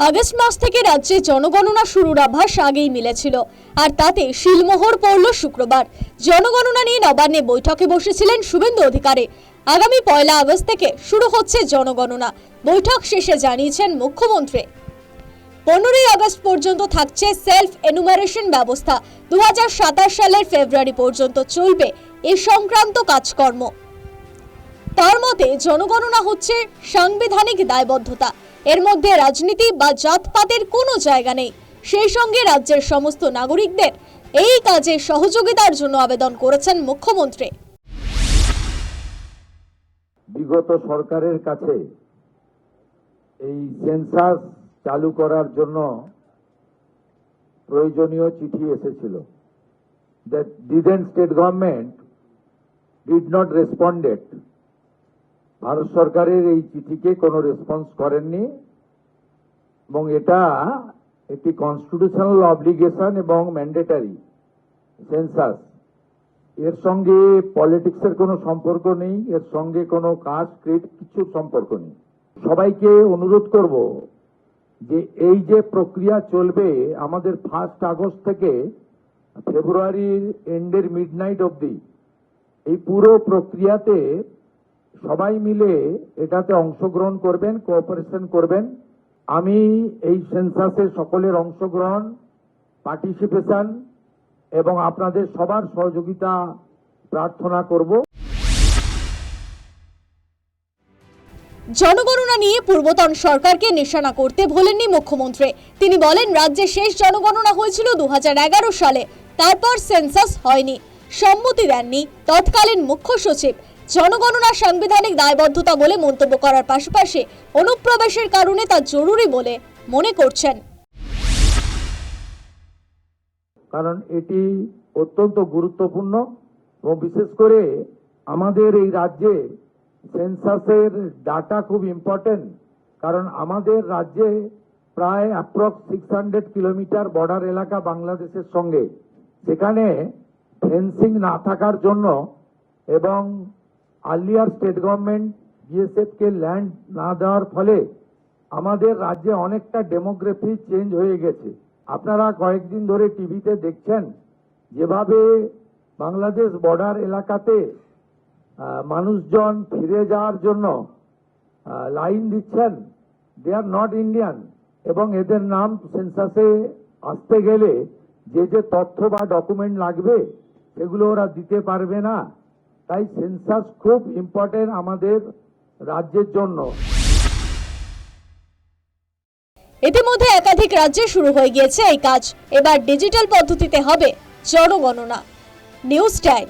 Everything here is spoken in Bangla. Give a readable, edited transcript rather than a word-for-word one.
আগস্ট মাস থেকে রাজ্যে জনগণনা শুরুর আভাস আগেই মিলেছিল, আর তাতে শিলমোহর পড়ল শুক্রবার। জনগণনা নিয়ে নবান্নে বৈঠকে বসেছিলেন শুভেন্দু অধিকারী। আগামী 1 আগস্ট থেকে শুরু হচ্ছে জনগণনা। বৈঠক শেষে জানিয়েছেন মুখ্যমন্ত্রী 15 আগস্ট পর্যন্ত থাকছে সেলফ এনুমারেশন ব্যবস্থা। 2027 সালের ফেব্রুয়ারি পর্যন্ত চলবে এই সংক্রান্ত কাজকর্ম। তার মতে জনগণনা হচ্ছে সাংবিধানিক দায়বদ্ধতা। এর মধ্যে রাজনীতি বা জাতপাতের কোনো জায়গা নেই। সেই সঙ্গে রাজ্যের সমস্ত নাগরিকদের এই কাজে সহযোগিতার জন্য আবেদন করেছেন মুখ্যমন্ত্রী। বিগত সরকারের কাছে এই সেন্সাস চালু করার জন্য প্রয়োজনীয় চিঠি এসেছিল। Then state government did not responded. Bharat সরকারের এই চিঠিকে কোনো রেসপন্স করেননি এবং এটা একটি কনস্টিটিউশনাল অব্লিগেশন এবং ম্যান্ডেটারি সেন্সাস। এর সঙ্গে পলিটিক্সের কোনো সম্পর্ক নেই, এর সঙ্গে কোনো কাস্ট ক্রিড কিছুর সম্পর্ক নেই। সবাইকে অনুরোধ করব যে এই যে প্রক্রিয়া চলবে আমাদের 1 আগস্ট থেকে ফেব্রুয়ারির এন্ডের মিডনাইট অবধি, এই পুরো প্রক্রিয়াতে সবাই মিলে এটাতে অংশগ্রহণ করবেন, কোঅপারেশন করবেন। আমি এই সেন্সাসে সকলের অংশগ্রহণ, পার্টিসিপেশন এবং আপনাদের সবার সহযোগিতা প্রার্থনা করব। জনগণনা নিয়ে পূর্বতন সরকারকে নিশানা করতে ভোলেননি মুখ্যমন্ত্রী। তিনি বলেন, রাজ্যে শেষ জনগণনা হয়েছিল 2011 সালে, তারপর সেন্সাস হয়নি। সম্মতি দেননি তৎকালীন মুখ্য সচিব। জনগণনা সাংবিধানিক দায়বদ্ধতা বলে মন্তব্য করার পাশাপাশি অনুপ্রবেশের কারণে তা জরুরি বলে মনে করছেন। কারণ এটি অত্যন্ত গুরুত্বপূর্ণ এবং বিশেষ করে আমাদের এই রাজ্যে সেন্সাসের ডাটা খুব ইম্পর্টেন্ট। কারণ আমাদের রাজ্যে প্রায় অ্যাপ্রক্স 600 কিলোমিটার বর্ডার এলাকা বাংলাদেশের সঙ্গে। সেখানে ফেন্সিং না থাকার জন্য এবং আর্লিয়ার স্টেট গভর্নমেন্ট বিএসএফ কে ল্যান্ড না দেওয়ার ফলে আমাদের রাজ্যে অনেকটা ডেমোগ্রাফি চেঞ্জ হয়ে গেছে। আপনারা কয়েকদিন ধরে টিভিতে দেখছেন যেভাবে বাংলাদেশ বর্ডার এলাকাতে মানুষজন ফিরে যাওয়ার জন্য লাইন দিচ্ছেন। দে আর নট ইন্ডিয়ান এবং এদের নাম সেন্সাসে আসতে গেলে যে তথ্য বা ডকুমেন্ট লাগবে সেগুলো ওরা দিতে পারবে না। তাই সেন্সাস খুব ইম্পর্টেন্ট আমাদের রাজ্যের জন্য। ইতিমধ্যে একাধিক রাজ্যে শুরু হয়ে গিয়েছে এই কাজ। এবার ডিজিটাল পদ্ধতিতে হবে জনগণনা। News time.